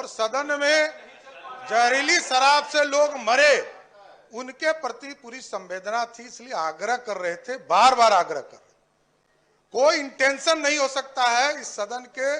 और सदन में जहरीली शराब से लोग मरे, उनके प्रति पूरी संवेदना थी, इसलिए आग्रह कर रहे थे, बार बार आग्रह कर रहे। कोई इंटेंशन नहीं हो सकता है इस सदन के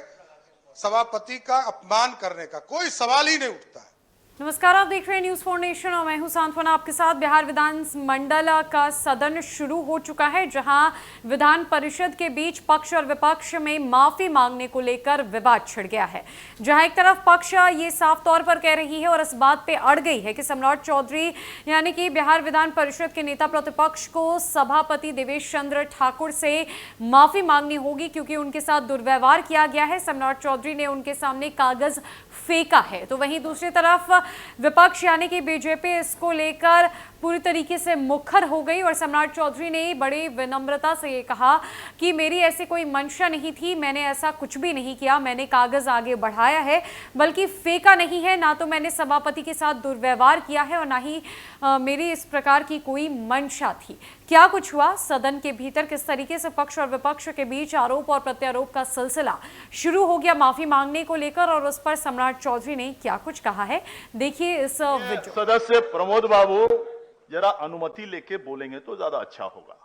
सभापति का अपमान करने का, कोई सवाल ही नहीं उठता है। नमस्कार, आप देख रहे हैं न्यूज़ फॉर नेशन और मैं हूं सांत्वना आपके साथ। बिहार विधानमंडल का सदन शुरू हो चुका है, जहां विधान परिषद के बीच पक्ष और विपक्ष में माफी मांगने को लेकर विवाद छिड़ गया है। जहां एक तरफ पक्ष ये साफ तौर पर कह रही है और इस बात पे अड़ गई है कि सम्राट चौधरी यानी कि बिहार विधान परिषद के नेता प्रतिपक्ष को सभापति देवेश चंद्र ठाकुर से माफी मांगनी होगी, क्योंकि उनके साथ दुर्व्यवहार किया गया है। सम्राट चौधरी ने उनके सामने कागज फेंका है। तो वहीं दूसरी तरफ विपक्ष यानी कि बीजेपी इसको लेकर पूरी तरीके से मुखर हो गई और सम्राट चौधरी ने बड़ी विनम्रता से ये कहा कि मेरी ऐसी कोई मंशा नहीं थी, मैंने ऐसा कुछ भी नहीं किया, मैंने कागज आगे बढ़ाया है, बल्कि फेंका नहीं है, ना तो मैंने सभापति के साथ दुर्व्यवहार किया है और ना ही मेरी इस प्रकार की कोई मंशा थी। क्या कुछ हुआ सदन के भीतर, किस तरीके से पक्ष और विपक्ष के बीच आरोप और प्रत्यारोप का सिलसिला शुरू हो गया माफी मांगने को लेकर, और उस पर सम्राट चौधरी ने क्या कुछ कहा है, देखिए इस वीडियो। सदस्य प्रमोद बाबू जरा अनुमति लेके बोलेंगे तो ज्यादा अच्छा होगा,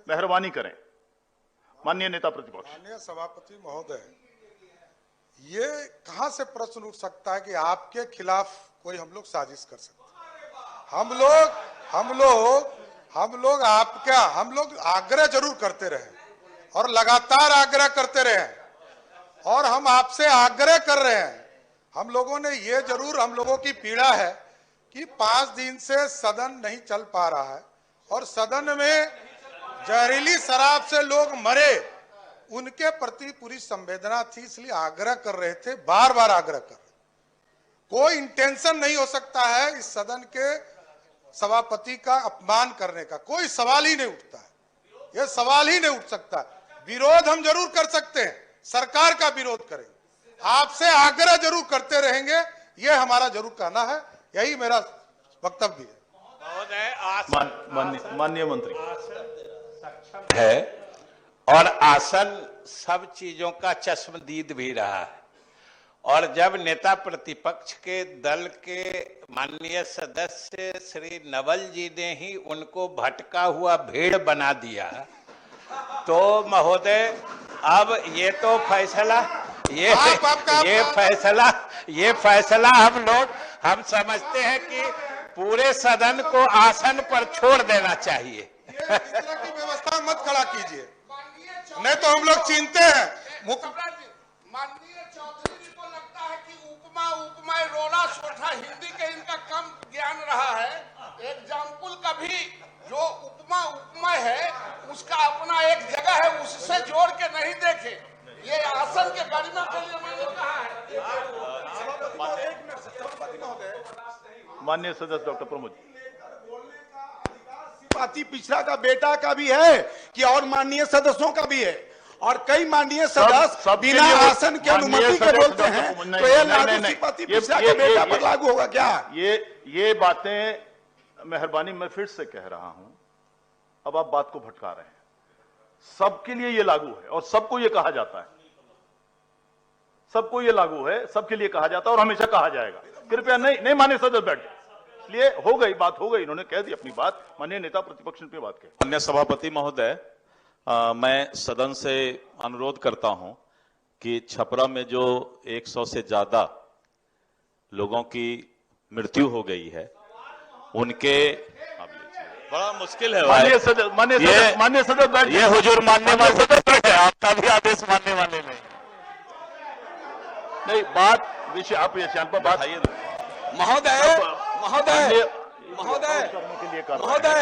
मेहरबानी करें। माननीय नेता प्रतिपक्ष। माननीय सभापति महोदय, ये कहां से प्रश्न उठ सकता है कि आपके खिलाफ कोई हम लोग साजिश कर सकते हैं? हम लोग आग्रह जरूर करते रहे और लगातार आग्रह करते रहे, और हम आपसे आग्रह कर रहे हैं। हम लोगों ने ये जरूर, हम लोगों की पीड़ा है कि 5 दिन से सदन नहीं चल पा रहा है और सदन में जहरीली शराब से लोग मरे, उनके प्रति पूरी संवेदना थी, इसलिए आग्रह कर रहे थे, बार बार आग्रह कर रहे। कोई इंटेंशन नहीं हो सकता है इस सदन के सभापति का अपमान करने का, कोई सवाल ही नहीं उठता है, यह सवाल ही नहीं उठ सकता। विरोध हम जरूर कर सकते हैं, सरकार का विरोध करेंगे, आपसे आग्रह जरूर करते रहेंगे, यह हमारा जरूर कहना है, यही मेरा वक्तव्य है। माननीय मंत्री है और आसन सब चीजों का चश्मदीद भी रहा है, और जब नेता प्रतिपक्ष के दल के माननीय सदस्य श्री नवल जी ने ही उनको भटका हुआ भेड़ बना दिया, तो महोदय अब ये तो फैसला ये फैसला हम समझते हैं कि पूरे सदन को आसन पर छोड़ देना चाहिए। इस तरह की व्यवस्था मत खड़ा कीजिए, नहीं तो हम लोग चिंते हैं। माननीय चौधरी जी को लगता है कि उपमा रोड़ा सोठा हिंदी के इनका कम ज्ञान रहा है। एग्जाम्पल का भी जो उपमा है उसका अपना एक जगह है, उससे जोड़ के नहीं देखे। ये आसन के गरिमा के लिए मैंने कहा है। माननीय सदस्य डॉक्टर प्रमोद। पार्टी पिछड़ा का बेटा का भी है कि और माननीय सदस्यों का भी है, और कई माननीय सदस्य बिना आसन के अनुमति के बोलते हैं, तो ये लालू पार्टी पिछड़ा के बेटा पर लागू होगा क्या? ये बातें मेहरबानी मैं फिर से कह रहा हूं, अब आप बात को भटका रहे हैं। सबके लिए ये लागू है और सबको ये कहा जाता है, सबको ये लागू है, सबके लिए कहा जाता है और हमेशा कहा जाएगा। कृपया नहीं माननीय सदस्य बैठ, इसलिए हो गई बात, हो गई, इन्होंने कह दी अपनी बात। माननीय नेता प्रतिपक्ष पे बात करें। माननीय सभापति महोदय, मैं सदन से अनुरोध करता हूं कि छपरा में जो 100 से ज्यादा लोगों की मृत्यु हो गई है, उनके बड़ा मुश्किल है। माननीय सदस्य बैठ, ये हुजूर मानने वाले, आपका भी आदेश मानने वाले नहीं, बात विषय आप ये पर बात महोदय,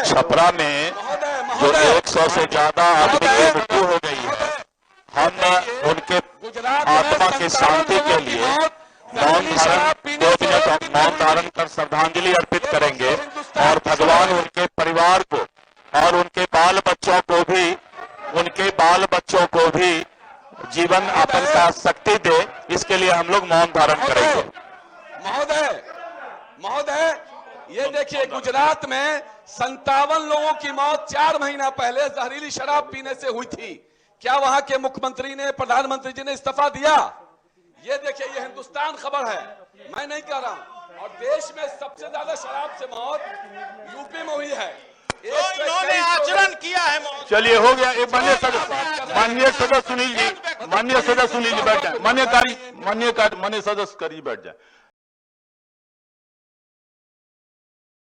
छपरा में जो 100 से ज्यादा आदमी की मृत्यु हो गई है, हम उनके आत्मा की शांति के लिए मौन धारण कर श्रद्धांजलि अर्पित करेंगे, और भगवान उनके परिवार को और उनके बाल बच्चों को भी जीवन यापन का शक्ति दे, इसके लिए हम लोग मौन धारण करेंगे। महोदय, ये देखिए गुजरात में 57 लोगों की मौत 4 महीना पहले जहरीली शराब पीने से हुई थी। क्या वहां के मुख्यमंत्री ने, प्रधानमंत्री जी ने इस्तीफा दिया? ये देखिए, ये हिंदुस्तान खबर है। मैं नहीं कह रहा हूँ। और देश में सबसे ज्यादा शराब से मौत यूपी में हुई है। इन्होंने आचरण किया है। चलिए हो गया। एक माननीय सदस्य सुनील जी, माननीय सदस्य सुनील जी बैठ जाए। माननीय सदस्य करिए बैठ जाए।